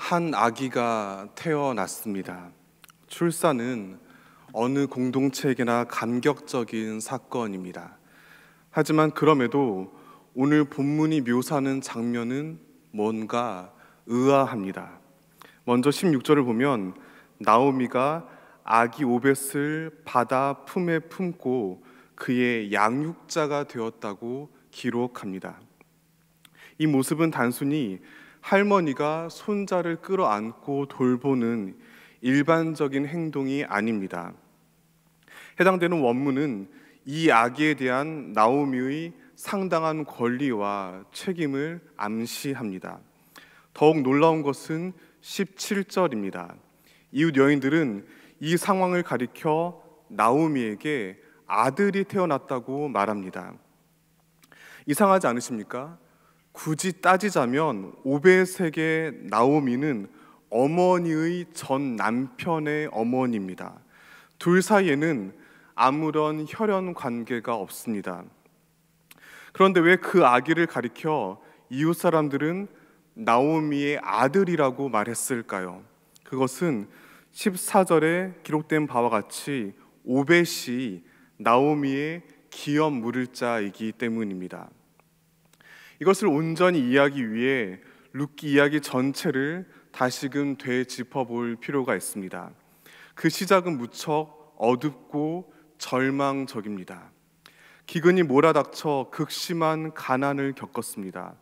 한 아기가 태어났습니다. 출산은 어느 공동체에게나 감격적인 사건입니다. 하지만 그럼에도 오늘 본문이 묘사하는 장면은 뭔가 의아합니다. 먼저 16절을 보면 나오미가 아기 오벳을 받아 품에 품고 그의 양육자가 되었다고 기록합니다. 이 모습은 단순히 할머니가 손자를 끌어안고 돌보는 일반적인 행동이 아닙니다. 해당되는 원문은 이 아기에 대한 나오미의 상당한 권리와 책임을 암시합니다. 더욱 놀라운 것은 17절입니다. 이웃 여인들은 이 상황을 가리켜 나오미에게 아들이 태어났다고 말합니다. 이상하지 않으십니까? 굳이 따지자면 오벳에게 나오미는 어머니의 전 남편의 어머니입니다. 둘 사이에는 아무런 혈연 관계가 없습니다. 그런데 왜 그 아기를 가리켜 이웃 사람들은 나오미의 아들이라고 말했을까요? 그것은 14절에 기록된 바와 같이 오벳이 나오미의 기업 물을 자이기 때문입니다. 이것을 온전히 이해하기 위해 룻기 이야기 전체를 다시금 되짚어볼 필요가 있습니다. 그 시작은 무척 어둡고 절망적입니다. 기근이 몰아닥쳐 극심한 가난을 겪었습니다.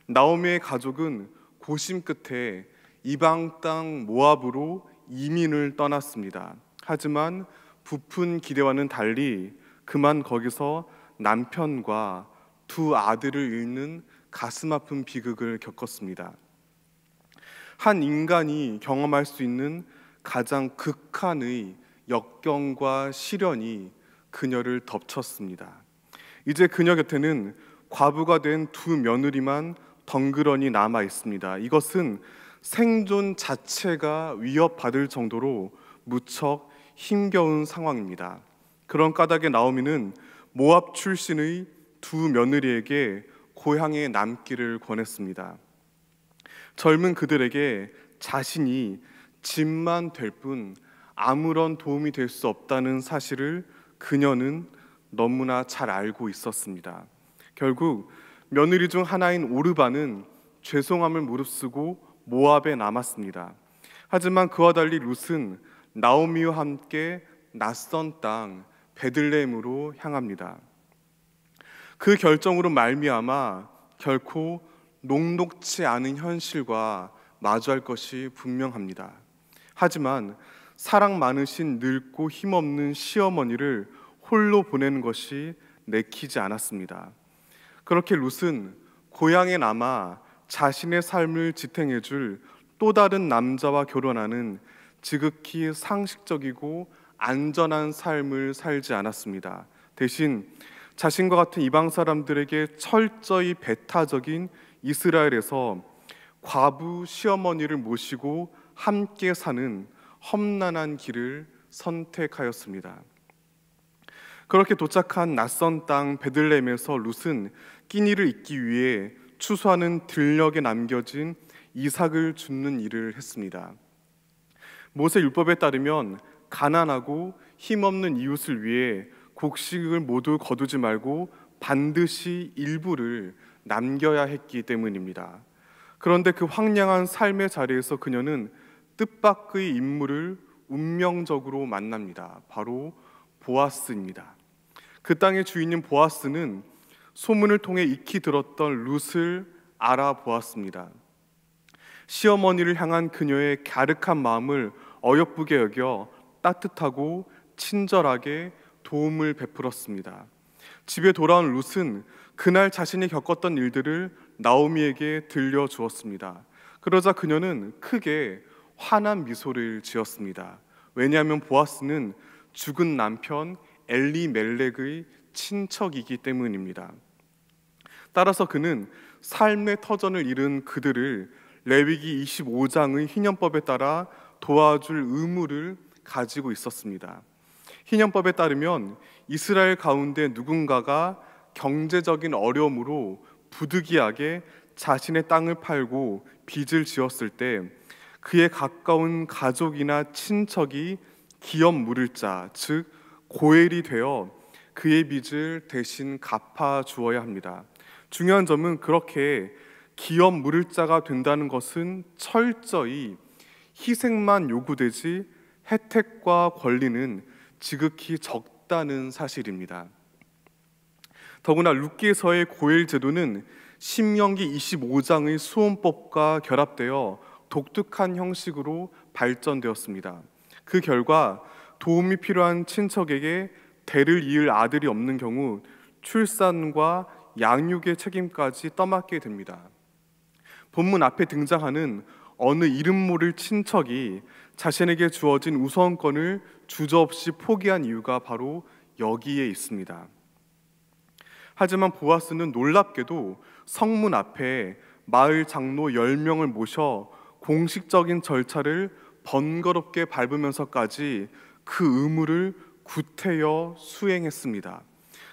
나오미의 가족은 고심 끝에 이방 땅 모압으로 이민을 떠났습니다. 하지만 부푼 기대와는 달리 그만 거기서 남편과 두 아들을 잃는 가슴 아픈 비극을 겪었습니다. 한 인간이 경험할 수 있는 가장 극한의 역경과 시련이 그녀를 덮쳤습니다. 이제 그녀 곁에는 과부가 된 두 며느리만 덩그러니 남아 있습니다. 이것은 생존 자체가 위협받을 정도로 무척 힘겨운 상황입니다. 그런 까닭에 나오미는 모압 출신의 두 며느리에게 고향에 남기를 권했습니다. 젊은 그들에게 자신이 짐만 될 뿐 아무런 도움이 될 수 없다는 사실을 그녀는 너무나 잘 알고 있었습니다. 결국 며느리 중 하나인 오르바는 죄송함을 무릅쓰고 모압에 남았습니다. 하지만 그와 달리 룻은 나오미와 함께 낯선 땅 베들레헴으로 향합니다. 그 결정으로 말미암아 결코 녹록치 않은 현실과 마주할 것이 분명합니다. 하지만 사랑 많으신 늙고 힘없는 시어머니를 홀로 보내는 것이 내키지 않았습니다. 그렇게 룻은 고향에 남아 자신의 삶을 지탱해 줄 또 다른 남자와 결혼하는 지극히 상식적이고 안전한 삶을 살지 않았습니다. 대신 자신과 같은 이방 사람들에게 철저히 배타적인 이스라엘에서 과부 시어머니를 모시고 함께 사는 험난한 길을 선택하였습니다. 그렇게 도착한 낯선 땅 베들레헴에서 룻은 끼니를 잇기 위해 추수하는 들녘에 남겨진 이삭을 줍는 일을 했습니다. 모세 율법에 따르면 가난하고 힘없는 이웃을 위해 곡식을 모두 거두지 말고 반드시 일부를 남겨야 했기 때문입니다. 그런데 그 황량한 삶의 자리에서 그녀는 뜻밖의 인물을 운명적으로 만납니다. 바로 보아스입니다. 그 땅의 주인인 보아스는 소문을 통해 익히 들었던 룻을 알아보았습니다. 시어머니를 향한 그녀의 갸륵한 마음을 어여쁘게 여겨 따뜻하고 친절하게 도움을 베풀었습니다. 집에 돌아온 룻은 그날 자신이 겪었던 일들을 나오미에게 들려주었습니다. 그러자 그녀는 크게 환한 미소를 지었습니다. 왜냐하면 보아스는 죽은 남편 엘리멜렉의 친척이기 때문입니다. 따라서 그는 삶의 터전을 잃은 그들을 레위기 25장의 희년법에 따라 도와줄 의무를 가지고 있었습니다. 희년법에 따르면 이스라엘 가운데 누군가가 경제적인 어려움으로 부득이하게 자신의 땅을 팔고 빚을 지었을 때 그의 가까운 가족이나 친척이 기업 물을 자, 즉 고엘이 되어 그의 빚을 대신 갚아 주어야 합니다. 중요한 점은 그렇게 기업 물을 자가 된다는 것은 철저히 희생만 요구되지 혜택과 권리는 지극히 적다는 사실입니다. 더구나 룻기에서의 고엘 제도는 신명기 25장의 수혼법과 결합되어 독특한 형식으로 발전되었습니다. 그 결과 도움이 필요한 친척에게 대를 이을 아들이 없는 경우 출산과 양육의 책임까지 떠맡게 됩니다. 본문 앞에 등장하는 어느 이름 모를 친척이 자신에게 주어진 우선권을 주저없이 포기한 이유가 바로 여기에 있습니다. 하지만 보아스는 놀랍게도 성문 앞에 마을 장로 10명을 모셔 공식적인 절차를 번거롭게 밟으면서까지 그 의무를 구태여 수행했습니다.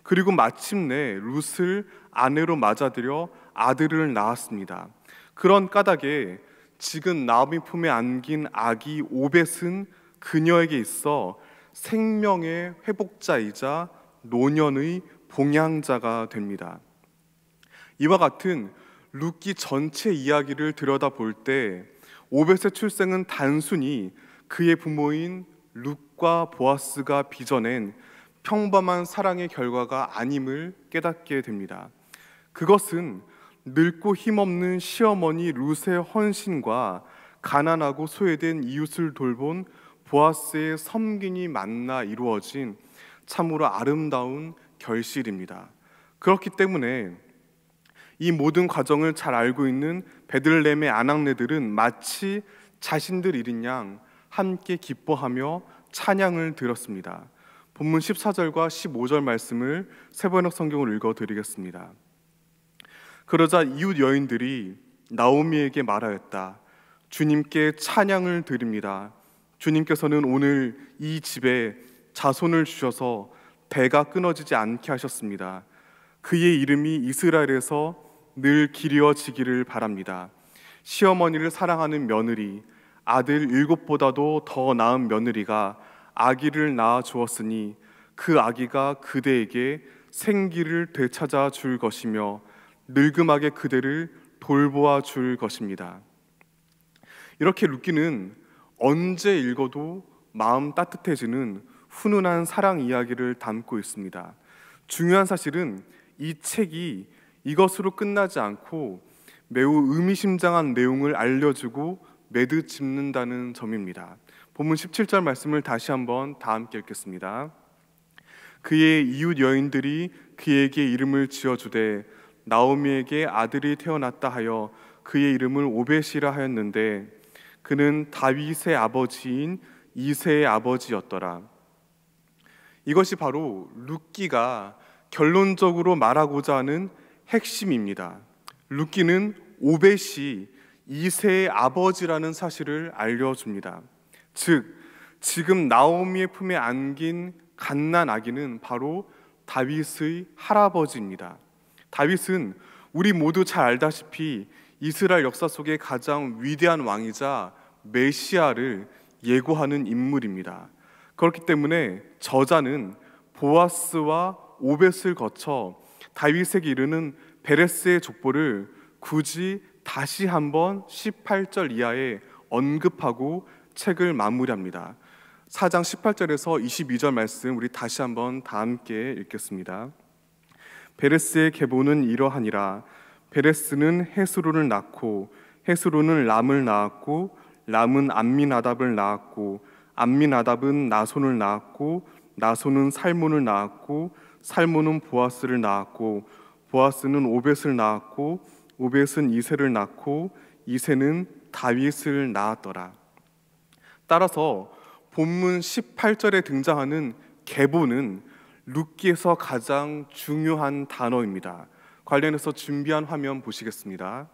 그리고 마침내 룻을 아내로 맞아들여 아들을 낳았습니다. 그런 까닭에 지금 나오미 품에 안긴 아기 오벳은 그녀에게 있어 생명의 회복자이자 노년의 봉양자가 됩니다. 이와 같은 룻기 전체 이야기를 들여다볼 때 오벳의 출생은 단순히 그의 부모인 룻과 보아스가 빚어낸 평범한 사랑의 결과가 아님을 깨닫게 됩니다. 그것은 늙고 힘없는 시어머니 룻의 헌신과 가난하고 소외된 이웃을 돌본 보아스의 섬김이 만나 이루어진 참으로 아름다운 결실입니다. 그렇기 때문에 이 모든 과정을 잘 알고 있는 베들레헴의 아낙네들은 마치 자신들 일인 양 함께 기뻐하며 찬양을 드렸습니다. 본문 14절과 15절 말씀을 세번역 성경을 읽어드리겠습니다. 그러자 이웃 여인들이 나오미에게 말하였다. 주님께 찬양을 드립니다. 주님께서는 오늘 이 집에 자손을 주셔서 대가 끊어지지 않게 하셨습니다. 그의 이름이 이스라엘에서 늘 기리워지기를 바랍니다. 시어머니를 사랑하는 며느리, 아들 7보다도 더 나은 며느리가 아기를 낳아 주었으니 그 아기가 그대에게 생기를 되찾아 줄 것이며 늙음하게 그대를 돌보아 줄 것입니다. 이렇게 룻기는 언제 읽어도 마음 따뜻해지는 훈훈한 사랑 이야기를 담고 있습니다. 중요한 사실은 이 책이 이것으로 끝나지 않고 매우 의미심장한 내용을 알려주고 매듭 짚는다는 점입니다. 본문 17절 말씀을 다시 한번 다 함께 읽겠습니다. 그의 이웃 여인들이 그에게 이름을 지어주되 나오미에게 아들이 태어났다 하여 그의 이름을 오벳이라 하였는데 그는 다윗의 아버지인 이새의 아버지였더라. 이것이 바로 룻기가 결론적으로 말하고자 하는 핵심입니다. 룻기는 오벳이 이새의 아버지라는 사실을 알려줍니다. 즉, 지금 나오미의 품에 안긴 갓난 아기는 바로 다윗의 할아버지입니다. 다윗은 우리 모두 잘 알다시피 이스라엘 역사 속의 가장 위대한 왕이자 메시아를 예고하는 인물입니다. 그렇기 때문에 저자는 보아스와 오벳을 거쳐 다윗에게 이르는 베레스의 족보를 굳이 다시 한번 18절 이하에 언급하고 책을 마무리합니다. 4장 18절에서 22절 말씀 우리 다시 한번 다 함께 읽겠습니다. 베레스의 계보는 이러하니라. 베레스는 헤스론을 낳고 헤스론은 람을 낳았고 람은 암미나답을 낳았고 암미나답은 나손을 낳았고 나손은 살몬을 낳았고 살몬은 보아스를 낳았고 보아스는 오벳을 낳았고 오벳은 이새를 낳고 이새는 다윗을 낳았더라. 따라서 본문 18절에 등장하는 계보는 룻기에서 가장 중요한 단어입니다. 관련해서 준비한 화면 보시겠습니다.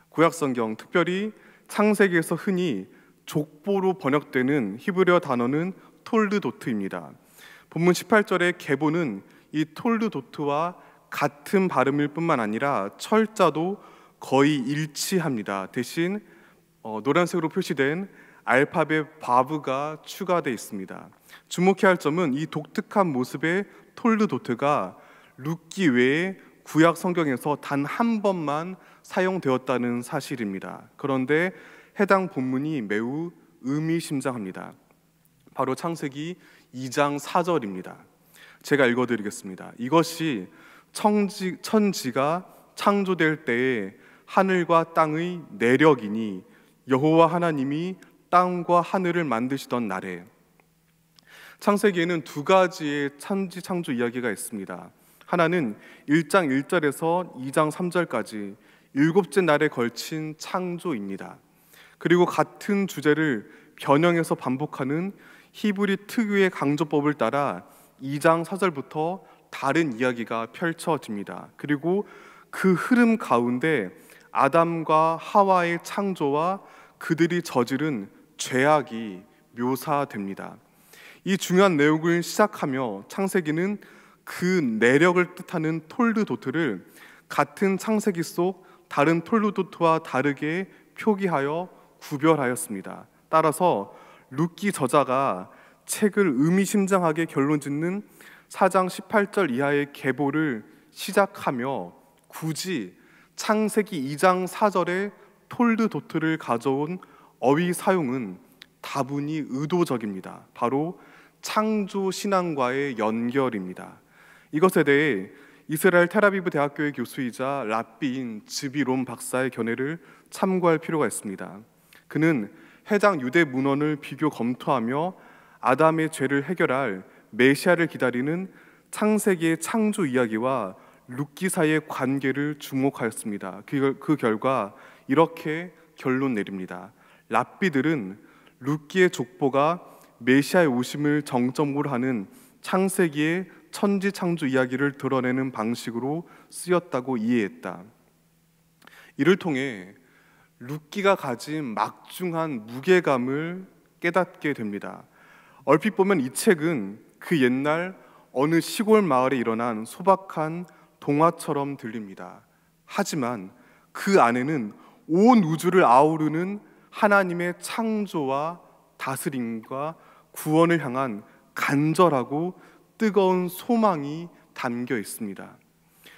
구약성경, 특별히 창세기에서 흔히 족보로 번역되는 히브리어 단어는 톨드도트입니다. 본문 18절의 계보는 이 톨드도트와 같은 발음일 뿐만 아니라 철자도 거의 일치합니다. 대신 노란색으로 표시된 알파벳 바브가 추가되어 있습니다. 주목해야 할 점은 이 독특한 모습의 톨드도트가 룻기 외에 구약 성경에서 단 한 번만 사용되었다는 사실입니다. 그런데 해당 본문이 매우 의미심장합니다. 바로 창세기 2장 4절입니다. 제가 읽어드리겠습니다. 이것이 천지가 창조될 때에 하늘과 땅의 내력이니 여호와 하나님이 땅과 하늘을 만드시던 날에. 창세기에는 두 가지의 천지 창조 이야기가 있습니다. 하나는 1장 1절에서 2장 3절까지 일곱째 날에 걸친 창조입니다. 그리고 같은 주제를 변형해서 반복하는 히브리 특유의 강조법을 따라 2장 4절부터 다른 이야기가 펼쳐집니다. 그리고 그 흐름 가운데 아담과 하와의 창조와 그들이 저지른 죄악이 묘사됩니다. 이 중요한 내용을 시작하며 창세기는 그 내력을 뜻하는 톨드도트를 같은 창세기 속 다른 톨드도트와 다르게 표기하여 구별하였습니다. 따라서 룻기 저자가 책을 의미심장하게 결론짓는 4장 18절 이하의 계보를 시작하며 굳이 창세기 2장 4절의 톨드도트를 가져온 어휘 사용은 다분히 의도적입니다. 바로 창조 신앙과의 연결입니다. 이것에 대해 이스라엘 텔아비브 대학교의 교수이자 랍비인 즈비롬 박사의 견해를 참고할 필요가 있습니다. 그는 해당 유대 문헌을 비교 검토하며 아담의 죄를 해결할 메시아를 기다리는 창세기의 창조 이야기와 룻기 사이의 관계를 주목하였습니다. 그 결과 이렇게 결론 내립니다. 랍비들은 룻기의 족보가 메시아의 오심을 정점으로 하는 창세기의 천지 창조 이야기를 드러내는 방식으로 쓰였다고 이해했다. 이를 통해 룻기가 가진 막중한 무게감을 깨닫게 됩니다. 얼핏 보면 이 책은 그 옛날 어느 시골 마을에 일어난 소박한 동화처럼 들립니다. 하지만 그 안에는 온 우주를 아우르는 하나님의 창조와 다스림과 구원을 향한 간절하고 뜨거운 소망이 담겨 있습니다.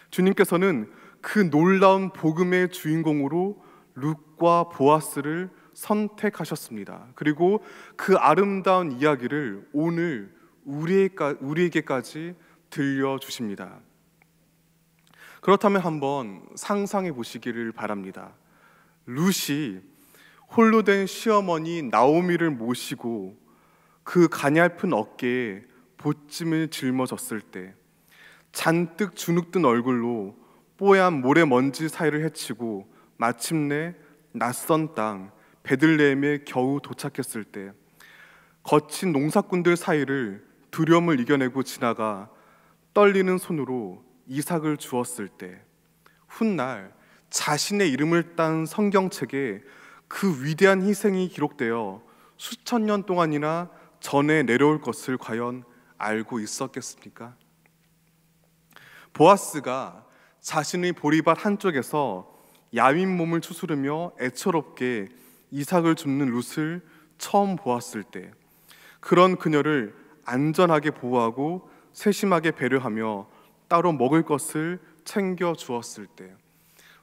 주님께서는 그 놀라운 복음의 주인공으로 룻과 보아스를 선택하셨습니다. 그리고 그 아름다운 이야기를 오늘 우리에게까지 들려주십니다. 그렇다면 한번 상상해 보시기를 바랍니다. 룻이 홀로 된 시어머니 나오미를 모시고 그 가냘픈 어깨에 보찜을 짊어졌을 때 잔뜩 주눅든 얼굴로 뽀얀 모래먼지 사이를 헤치고 마침내 낯선 땅 베들레헴에 겨우 도착했을 때 거친 농사꾼들 사이를 두려움을 이겨내고 지나가 떨리는 손으로 이삭을 주었을 때 훗날 자신의 이름을 딴 성경책에 그 위대한 희생이 기록되어 수천 년 동안이나 전에 내려올 것을 과연 알고 있었겠습니까? 보아스가 자신의 보리밭 한쪽에서 야윈 몸을 추스르며 애처롭게 이삭을 줍는 룻을 처음 보았을 때 그런 그녀를 안전하게 보호하고 세심하게 배려하며 따로 먹을 것을 챙겨 주었을 때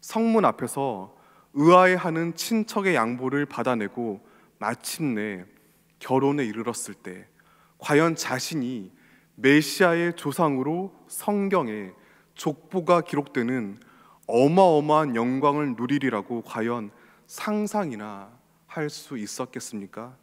성문 앞에서 의아해하는 친척의 양보를 받아내고 마침내 결혼에 이르렀을 때 과연 자신이 메시아의 조상으로 성경에 족보가 기록되는 어마어마한 영광을 누리리라고 과연 상상이나 할 수 있었겠습니까?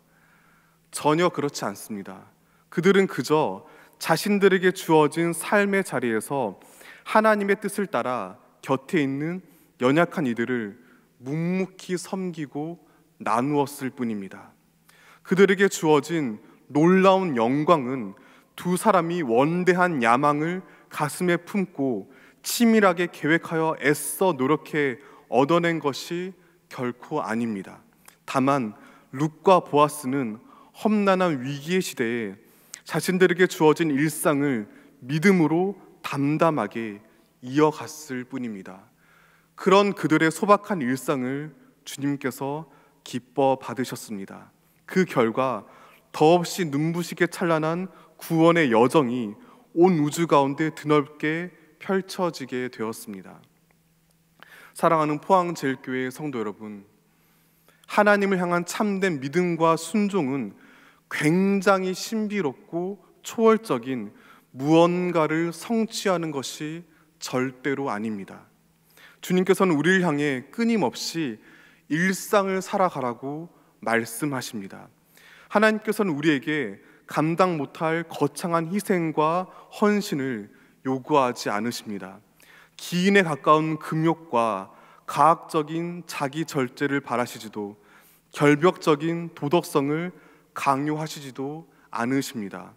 전혀 그렇지 않습니다. 그들은 그저 자신들에게 주어진 삶의 자리에서 하나님의 뜻을 따라 곁에 있는 연약한 이들을 묵묵히 섬기고 나누었을 뿐입니다. 그들에게 주어진 놀라운 영광은 두 사람이 원대한 야망을 가슴에 품고 치밀하게 계획하여 애써 노력해 얻어낸 것이 결코 아닙니다. 다만 룻과 보아스는 험난한 위기의 시대에 자신들에게 주어진 일상을 믿음으로 담담하게 이어갔을 뿐입니다. 그런 그들의 소박한 일상을 주님께서 기뻐 받으셨습니다. 그 결과 더없이 눈부시게 찬란한 구원의 여정이 온 우주 가운데 드넓게 펼쳐지게 되었습니다. 사랑하는 포항제일교회 성도 여러분, 하나님을 향한 참된 믿음과 순종은 굉장히 신비롭고 초월적인 무언가를 성취하는 것이 절대로 아닙니다. 주님께서는 우리를 향해 끊임없이 일상을 살아가라고 말씀하십니다. 하나님께서는 우리에게 감당 못할 거창한 희생과 헌신을 요구하지 않으십니다. 기인에 가까운 금욕과 가학적인 자기 절제를 바라시지도 결벽적인 도덕성을 강요하시지도 않으십니다.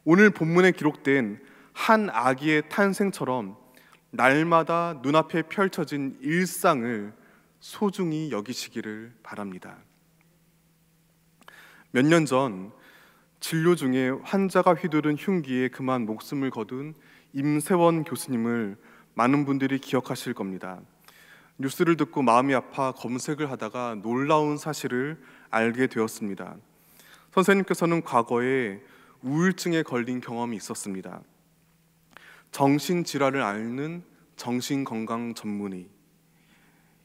오늘 본문에 기록된 한 아기의 탄생처럼 날마다 눈앞에 펼쳐진 일상을 소중히 여기시기를 바랍니다. 몇 년 전 진료 중에 환자가 휘두른 흉기에 그만 목숨을 거둔 임세원 교수님을 많은 분들이 기억하실 겁니다. 뉴스를 듣고 마음이 아파 검색을 하다가 놀라운 사실을 알게 되었습니다. 선생님께서는 과거에 우울증에 걸린 경험이 있었습니다. 정신질환을 앓는 정신건강 전문의,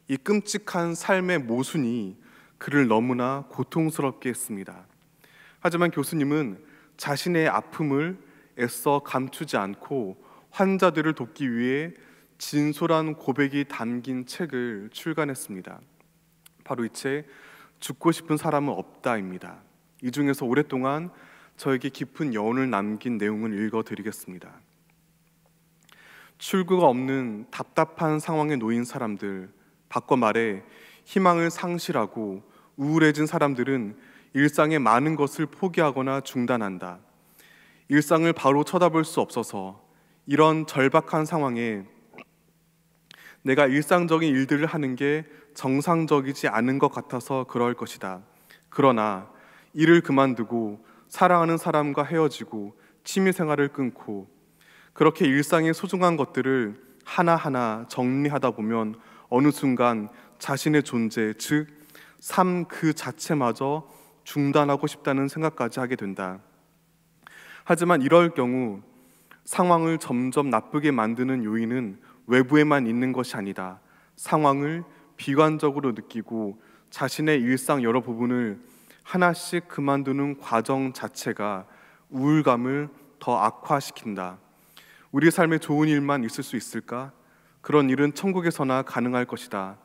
이 끔찍한 삶의 모순이 그를 너무나 고통스럽게 했습니다. 하지만 교수님은 자신의 아픔을 애써 감추지 않고 환자들을 돕기 위해 진솔한 고백이 담긴 책을 출간했습니다. 바로 이 책 죽고 싶은 사람은 없다입니다. 이 중에서 오랫동안 저에게 깊은 여운을 남긴 내용을 읽어드리겠습니다. 출구가 없는 답답한 상황에 놓인 사람들, 바꿔 말해 희망을 상실하고 우울해진 사람들은 일상의 많은 것을 포기하거나 중단한다. 일상을 바로 쳐다볼 수 없어서 이런 절박한 상황에 내가 일상적인 일들을 하는 게 정상적이지 않은 것 같아서 그럴 것이다. 그러나 일을 그만두고 사랑하는 사람과 헤어지고 취미생활을 끊고 그렇게 일상의 소중한 것들을 하나하나 정리하다 보면 어느 순간 자신의 존재, 즉 삶 그 자체마저 중단하고 싶다는 생각까지 하게 된다. 하지만 이럴 경우 상황을 점점 나쁘게 만드는 요인은 외부에만 있는 것이 아니다. 상황을 비관적으로 느끼고 자신의 일상 여러 부분을 하나씩 그만두는 과정 자체가 우울감을 더 악화시킨다. 우리 삶에 좋은 일만 있을 수 있을까? 그런 일은 천국에서나 가능할 것이다.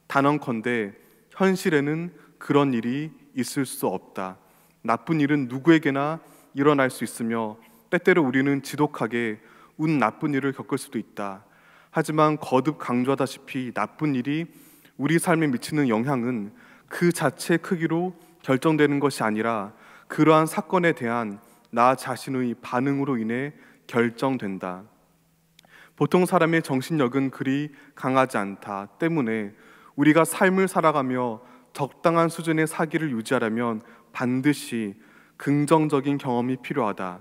단언컨대 현실에는 그런 일이 있을 수 없다. 나쁜 일은 누구에게나 일어날 수 있으며 때때로 우리는 지독하게 운 나쁜 일을 겪을 수도 있다. 하지만 거듭 강조하다시피 나쁜 일이 우리 삶에 미치는 영향은 그 자체의 크기로 결정되는 것이 아니라 그러한 사건에 대한 나 자신의 반응으로 인해 결정된다. 보통 사람의 정신력은 그리 강하지 않다 때문에 우리가 삶을 살아가며 적당한 수준의 사기를 유지하려면 반드시 긍정적인 경험이 필요하다.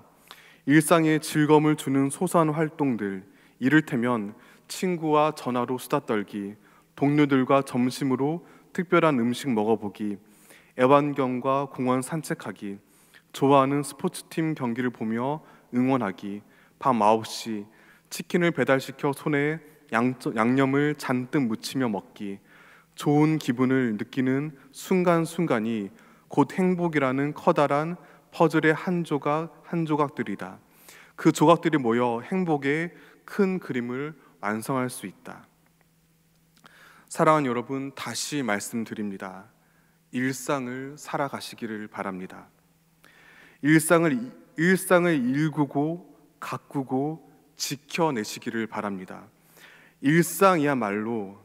일상에 즐거움을 주는 소소한 활동들, 이를테면 친구와 전화로 수다 떨기, 동료들과 점심으로 특별한 음식 먹어보기, 애완견과 공원 산책하기, 좋아하는 스포츠팀 경기를 보며 응원하기, 밤 9시 치킨을 배달시켜 손에 양념을 잔뜩 묻히며 먹기, 좋은 기분을 느끼는 순간순간이 곧 행복이라는 커다란 퍼즐의 한 조각 한 조각들이다. 그 조각들이 모여 행복의 큰 그림을 완성할 수 있다. 사랑하는 여러분, 다시 말씀드립니다. 일상을 살아가시기를 바랍니다. 일상을 일구고 가꾸고 지켜내시기를 바랍니다. 일상이야말로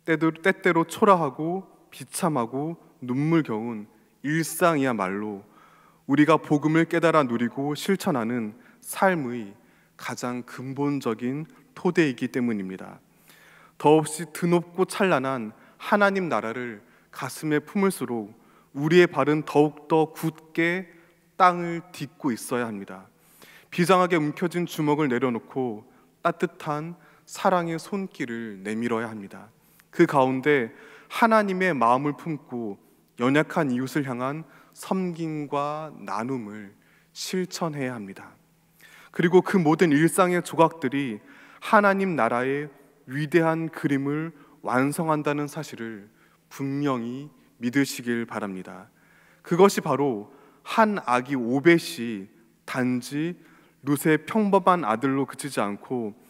때때로 초라하고 비참하고 눈물겨운 일상이야말로 우리가 복음을 깨달아 누리고 실천하는 삶의 가장 근본적인 토대이기 때문입니다. 더없이 드높고 찬란한 하나님 나라를 가슴에 품을수록 우리의 발은 더욱더 굳게 땅을 딛고 있어야 합니다. 비장하게 움켜쥔 주먹을 내려놓고 따뜻한 사랑의 손길을 내밀어야 합니다. 그 가운데 하나님의 마음을 품고 연약한 이웃을 향한 섬김과 나눔을 실천해야 합니다. 그리고 그 모든 일상의 조각들이 하나님 나라의 위대한 그림을 완성한다는 사실을 분명히 믿으시길 바랍니다. 그것이 바로 한 아기 오벳이 단지 룻의 평범한 아들로 그치지 않고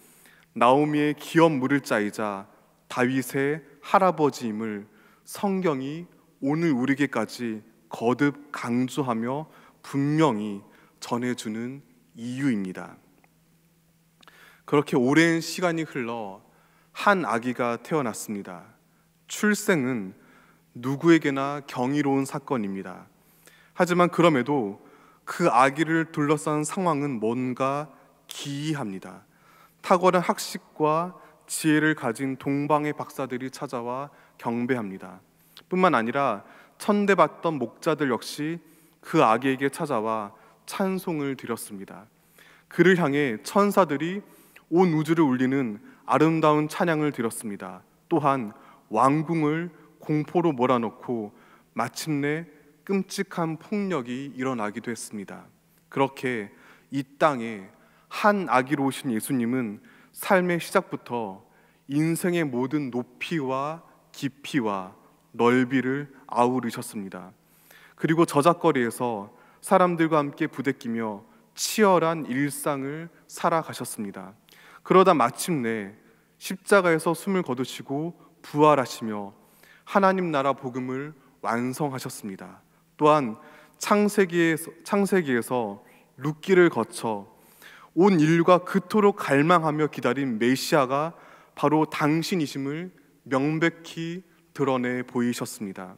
나오미의 기업 물을 자이자 다윗의 할아버지임을 성경이 오늘 우리에게까지 거듭 강조하며 분명히 전해주는 이유입니다. 그렇게 오랜 시간이 흘러 한 아기가 태어났습니다. 출생은 누구에게나 경이로운 사건입니다. 하지만 그럼에도 그 아기를 둘러싼 상황은 뭔가 기이합니다. 탁월한 학식과 지혜를 가진 동방의 박사들이 찾아와 경배합니다. 뿐만 아니라 천대받던 목자들 역시 그 아기에게 찾아와 찬송을 드렸습니다. 그를 향해 천사들이 온 우주를 울리는 아름다운 찬양을 드렸습니다. 또한 왕궁을 공포로 몰아넣고 마침내 끔찍한 폭력이 일어나기도 했습니다. 그렇게 이 땅에 한 아기로 오신 예수님은 삶의 시작부터 인생의 모든 높이와 깊이와 넓이를 아우르셨습니다. 그리고 저작거리에서 사람들과 함께 부대끼며 치열한 일상을 살아가셨습니다. 그러다 마침내 십자가에서 숨을 거두시고 부활하시며 하나님 나라 복음을 완성하셨습니다. 또한 창세기에서 룻기를 거쳐 온 인류가 그토록 갈망하며 기다린 메시아가 바로 당신이심을 명백히 드러내 보이셨습니다.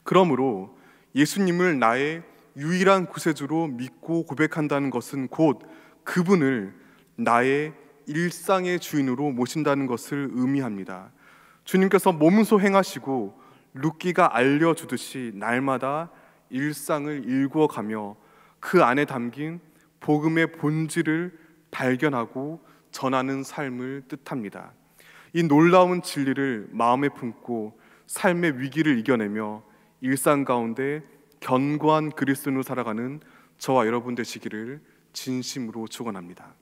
그러므로 예수님을 나의 유일한 구세주로 믿고 고백한다는 것은 곧 그분을 나의 일상의 주인으로 모신다는 것을 의미합니다. 주님께서 몸소 행하시고 룻기가 알려주듯이 날마다 일상을 일구어가며 그 안에 담긴 복음의 본질을 발견하고 전하는 삶을 뜻합니다. 이 놀라운 진리를 마음에 품고 삶의 위기를 이겨내며 일상 가운데 견고한 그리스도인으로 살아가는 저와 여러분 되시기를 진심으로 축원합니다.